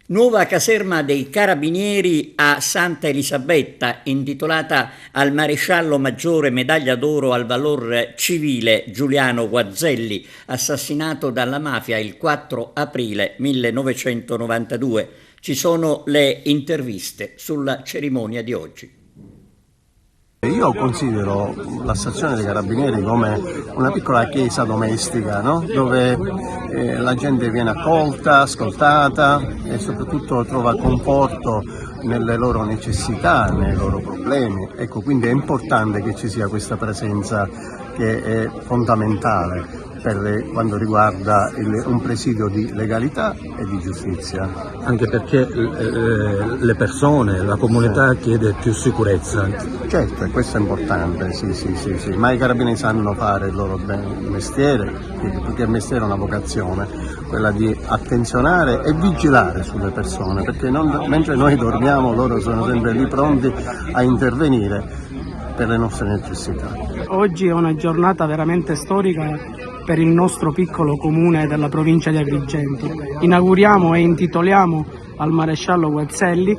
Nuova caserma dei Carabinieri a Santa Elisabetta, intitolata al maresciallo maggiore medaglia d'oro al valor civile Giuliano Guazzelli, assassinato dalla mafia il 4 aprile 1992. Ci sono le interviste sulla cerimonia di oggi. Io considero la stazione dei Carabinieri come una piccola chiesa domestica, no? Dove la gente viene accolta, ascoltata e soprattutto trova conforto nelle loro necessità, nei loro problemi. Ecco, quindi è importante che ci sia questa presenza che è fondamentale per quanto riguarda un presidio di legalità e di giustizia. Anche perché le persone, la comunità chiede più sicurezza. Certo, e questo è importante, sì, ma i carabinieri sanno fare il loro mestiere, perché il mestiere è una vocazione, quella di attenzionare e vigilare sulle persone, perché mentre noi dormiamo loro sono sempre lì pronti a intervenire per le nostre necessità. Oggi è una giornata veramente storica per il nostro piccolo comune della provincia di Agrigento. Inauguriamo e intitoliamo al maresciallo Guazzelli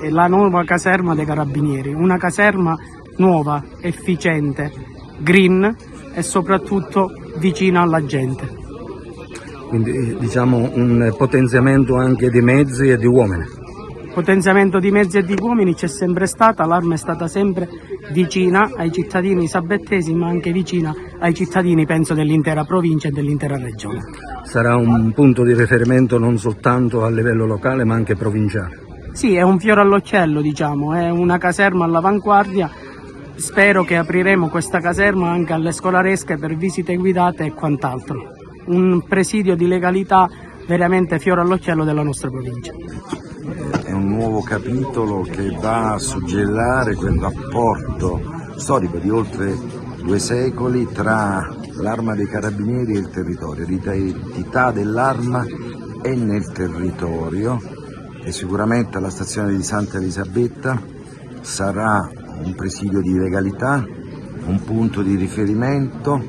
la nuova caserma dei Carabinieri, una caserma nuova, efficiente, green e soprattutto vicina alla gente. Quindi diciamo un potenziamento anche di mezzi e di uomini. Potenziamento di mezzi e di uomini c'è sempre stata, l'Arma è stata sempre vicina ai cittadini sabettesi, ma anche vicina ai cittadini, penso, dell'intera provincia e dell'intera regione. Sarà un punto di riferimento non soltanto a livello locale ma anche provinciale. Sì, è un fiore all'occhiello, diciamo, è una caserma all'avanguardia. Spero che apriremo questa caserma anche alle scolaresche per visite guidate e quant'altro. Un presidio di legalità veramente fiore all'occhiello della nostra provincia. È un nuovo capitolo che va a suggellare quel rapporto storico di oltre 2 secoli tra l'Arma dei Carabinieri e il territorio, l'identità dell'Arma è nel territorio e sicuramente la stazione di Santa Elisabetta sarà un presidio di legalità, un punto di riferimento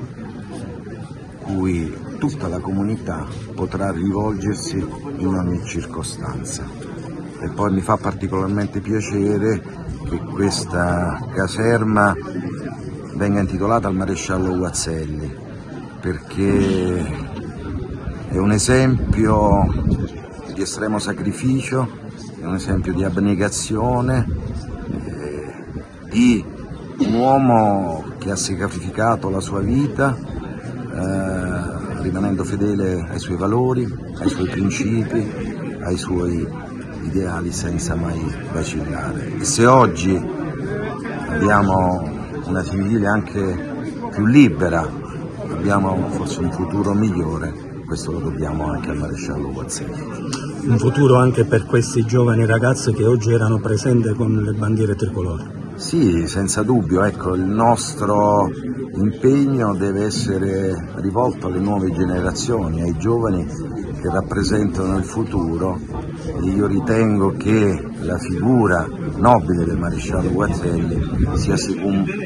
cui tutta la comunità potrà rivolgersi in ogni circostanza. E poi mi fa particolarmente piacere che questa caserma venga intitolata al maresciallo Guazzelli, perché è un esempio di estremo sacrificio, è un esempio di abnegazione, di un uomo che ha sacrificato la sua vita rimanendo fedele ai suoi valori, ai suoi principi, ai suoi ideali senza mai vacillare. E se oggi abbiamo una Sicilia anche più libera, abbiamo forse un futuro migliore, questo lo dobbiamo anche al maresciallo Guazzelli. Un futuro anche per questi giovani ragazzi che oggi erano presenti con le bandiere tricolori. Sì, senza dubbio, ecco, il nostro impegno deve essere rivolto alle nuove generazioni, ai giovani che rappresentano il futuro e io ritengo che la figura nobile del maresciallo Guazzelli sia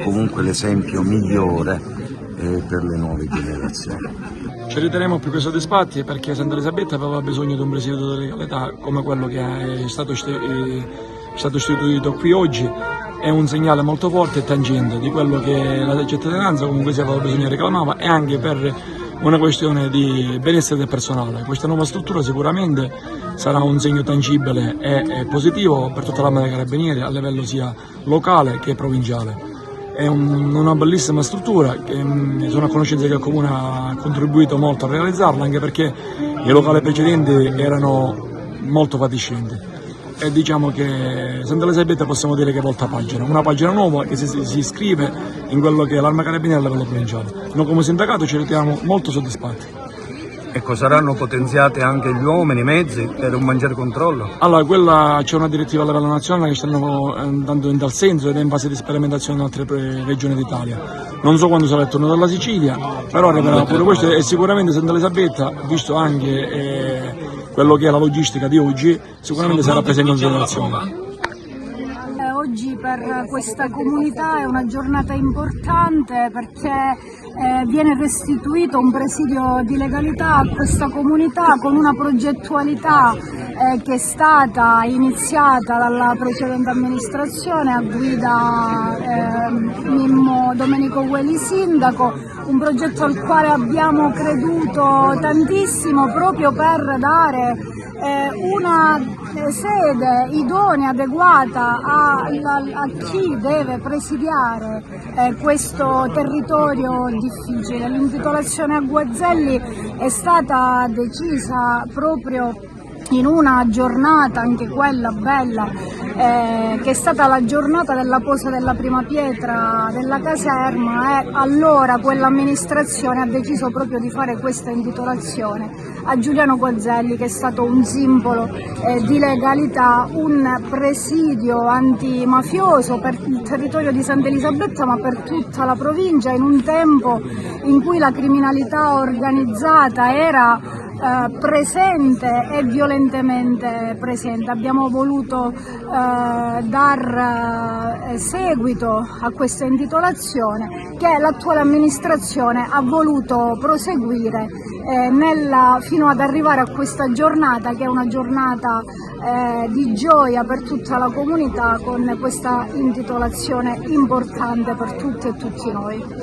comunque l'esempio migliore per le nuove generazioni. Ci riterremo più che soddisfatti perché Santa Elisabetta aveva bisogno di un presidio di legalità come quello che è stato istituito qui oggi. È un segnale molto forte e tangente di quello che la cittadinanza comunque si aveva bisogno reclamava e anche per una questione di benessere del personale. Questa nuova struttura sicuramente sarà un segno tangibile e positivo per tutta l'Arma dei Carabinieri a livello sia locale che provinciale. È una bellissima struttura che sono a conoscenza che il Comune ha contribuito molto a realizzarla, anche perché i locali precedenti erano molto fatiscenti. E diciamo che Santa Elisabetta possiamo dire che volta pagina, una pagina nuova che si iscrive in quello che è l'Arma Carabinieri a livello provinciale. Noi come sindacato ci riteniamo molto soddisfatti. Ecco, saranno potenziati anche gli uomini, i mezzi per un maggiore controllo? Allora, c'è una direttiva a livello nazionale che stanno andando in tal senso ed è in fase di sperimentazione in altre regioni d'Italia. Non so quando sarà il turno della Sicilia, però arriverà pure questo e sicuramente Santa Elisabetta, visto anche quello che è la logistica di oggi, sicuramente sarà presa in considerazione. Oggi per questa comunità è una giornata importante perché viene restituito un presidio di legalità a questa comunità con una progettualità che è stata iniziata dalla precedente amministrazione a guida Mimmo Domenico Ueli sindaco, un progetto al quale abbiamo creduto tantissimo proprio per dare una sede idonea, adeguata a chi deve presidiare questo territorio difficile. L'intitolazione a Guazelli è stata decisa proprio in una giornata, anche quella bella, che è stata la giornata della posa della prima pietra della caserma, e allora quell'amministrazione ha deciso proprio di fare questa intitolazione a Giuliano Guazelli, che è stato un simbolo di legalità, un presidio antimafioso per il territorio di Santa Elisabetta, ma per tutta la provincia, in un tempo in cui la criminalità organizzata era presente e violentemente presente. Abbiamo voluto dar seguito a questa intitolazione che l'attuale amministrazione ha voluto proseguire fino ad arrivare a questa giornata, che è una giornata di gioia per tutta la comunità, con questa intitolazione importante per tutte e tutti noi.